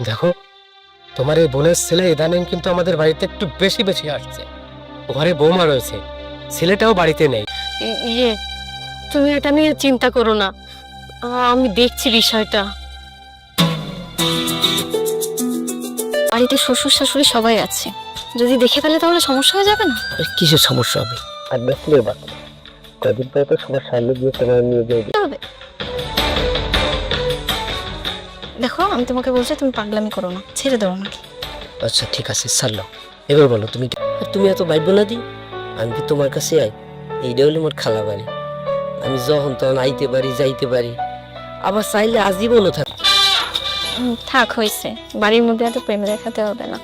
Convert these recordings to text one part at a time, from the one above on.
দেখো, তোমার এই বোনের ছেলে ইদানিং কিন্তু আমাদের বাড়িতে একটু বেশি বেশি আসছে। ঘরে বৌমা রয়েছে, ছেলেটাও বাড়িতে নেই। ইয়ে, তুমি এটা নিয়ে চিন্তা করো না, আমি দেখছি বিষয়টা। বাড়িতে শ্বশুর শাশুড়ি সবাই আছে, যদি দেখে ফেলে তাহলে সমস্যা হয়ে যাবে না? কিসের সমস্যা হবে? আর দেখলে বাচ্চা কদিন পরে তো সবার সামনে দিয়ে তোমার নিয়ে যাবে। দেখো, আমি তোমাকে বলছি তুমি পাগলামি করো না, ছেড়ে দাও আমাকে। আচ্ছা ঠিক আছে, ছাড়লাম। এবার বলো তুমি এত ভাইব না দি, আমি কি তোমার কাছে আই? এইটা হলো মোর খালা বাড়ি, আমি যখন তখন আইতে পারি যাইতে পারি, আবার চাইলে আজীবনও থাকি। থাক, হয়েছে। বাড়ির মধ্যে এত প্রেম দেখাতে হবে না,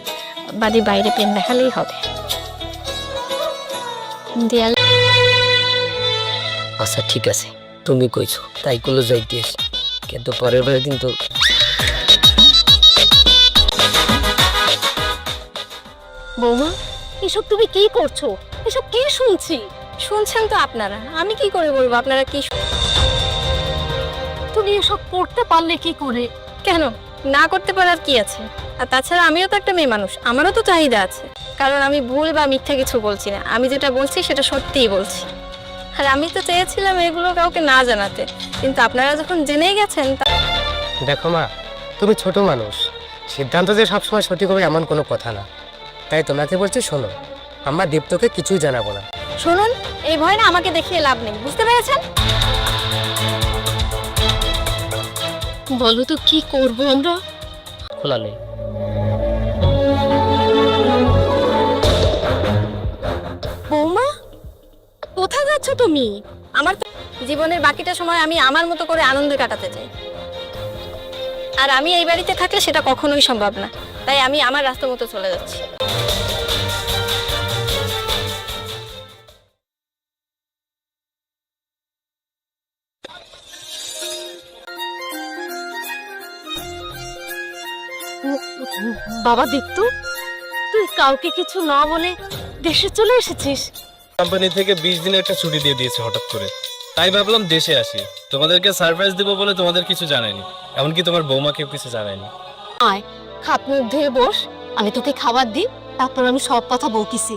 বাড়ির বাইরে প্রেম দেখালেই হবে। দেয়াল। আচ্ছা ঠিক আছে, তুমি কইছো তাই করলে যাইতে এসে, কিন্তু পরের বার কিন্তু বৌমা, এসব তুমি কি করছো? এসব কি শুনছি? শুনছেন তো আপনারা, আমি কি করে বলবো আপনারা কি? তুমি এসব করতে পারলে কি করে? কেন না করতে পারার কি আছে? আর তাছাড়া আমিও তো একটা মেয়ে মানুষ, আমারও তো চাহিদা আছে। কারণ আমি ভুল বা মিথ্যা কিছু বলছি না, আমি যেটা বলছি সেটা সত্যিই বলছি। আর আমি তো চেয়েছিলাম এগুলো কাউকে না জানাতে, কিন্তু আপনারা যখন জেনেই গেছেন। দেখো মা, তুমি ছোট মানুষ, সিদ্ধান্ত যে সবসময় সঠিক হবে এমন কোনো কথা না। তাই তোমাকে বলছি, শোনো, আমরা দীপ্তকে কিছুই জানাবো না। শুনুন, এই ভয় না আমাকে দেখিয়ে লাভ নেই, বুঝতে পেরেছেন? বলো তো কি করবো আমরা? খোলা নেই। বৌমা, কোথায় যাচ্ছ তুমি? আমার তো জীবনের বাকিটা সময় আমি আমার মতো করে আনন্দে কাটাতে চাই, আর আমি এই বাড়িতে থাকলে সেটা কখনোই সম্ভব না। তাই আমি আমার রাস্তা মতো চলে যাচ্ছি। বাবা দীপ্তু, তুই কাউকে কিছু না বলে দেশে চলে এসেছিস? কোম্পানি থেকে 20 দিনের একটা ছুটি দিয়ে দিয়েছে হঠাৎ করে, তাই ভাবলাম দেশে আসি, তোমাদেরকে সারপ্রাইজ দেবো বলে তোমাদের কিছু জানাইনি, এমনকি তোমার বৌমাকেও কিছু জানাইনি। আয়, হাত মুখ ধুয়ে বস, আমি তোকে খাবার দিই, তারপর আমি সব কথা বলতেছি।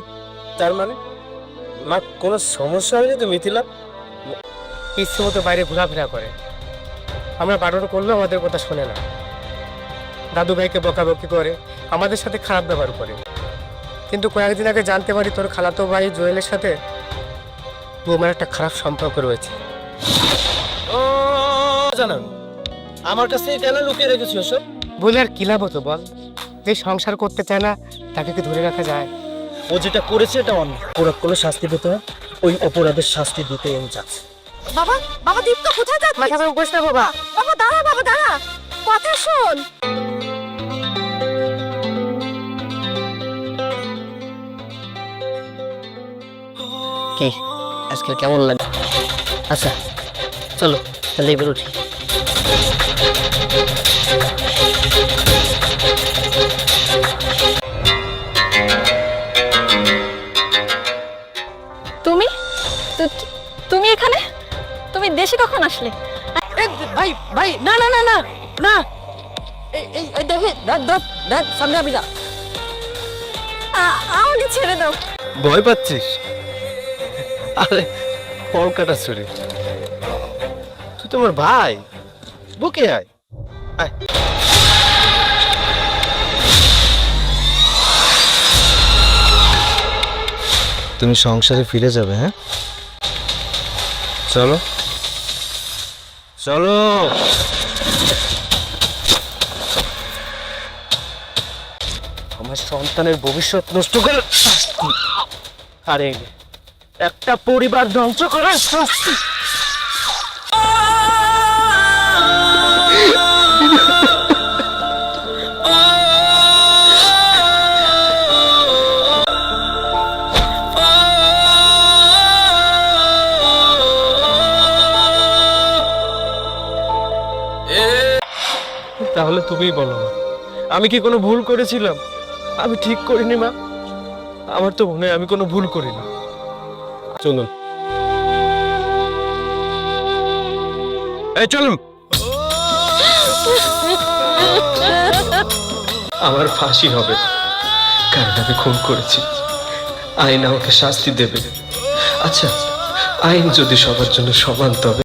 তার মানে মা, কোনো সমস্যা হয়নি তো মিথিলা? ইচ্ছে মতো বাইরে ঘোরাফেরা করে, আমরা বারণ করলেও আমাদের কথা শোনে না। দাদু ভাইকে বকাবকি করে, আমাদের সাথে খারাপ ব্যবহার করে। কিন্তু কয়েকদিন আগে জানতে পারি তোর খালাতো ভাই জুয়েলের সাথে বৌমার একটা খারাপ সম্পর্ক রয়েছে। ও জানান, আমার কাছে কেন লুকিয়ে রেখেছো সব? বলে আর কি লাভ হতো বল? যে সংসার করতে চায় না তাকে কি ধরে রাখা যায়? ও যেটা করেছে এটা অন্যায়, ওরা কোনো শাস্তি পেতে হয়, ওই অপরাধের শাস্তি দিতে আমি যাচ্ছি। বাবা, বাবা দীপ্ত কোথায় যাচ্ছিস? মাথা গরম করিস না বাবা। বাবা দাঁড়া, বাবা দাঁড়া, কথা শোন। কি আজকাল কেমন লাগে? আচ্ছা চলো তাহলে এবার উঠি। তুমি তুমি এখানে? তুমি দেশে কখন আসলে? ভাই ভাই, না না না না না, এই দেখে দেখ সামনে আপনি যা। আমাকে ছেড়ে দাও। ভয় পাচ্ছিস? আরে ফল কাটা ছুরি, তুই তো আমার ভাই, বুকে আয় আয়। তুমি সংসারে ফিরে যাবে? হ্যাঁ চলো চলো। আমার সন্তানের ভবিষ্যৎ নষ্ট করে, আরে একটা পরিবার ধ্বংস করে শাস্তি। তাহলে তুমিই বলো না, আমি কি কোনো ভুল করেছিলাম? আমি ঠিক করিনি মা, আমার তো মনে হয় আমি কোনো ভুল করিনি। চলুন, এই চলুন। আমার ফাঁসি হবে, কারণ আমি খুন করেছি। আইন আমাকে শাস্তি দেবে। আচ্ছা, আইন যদি সবার জন্য সমান, তবে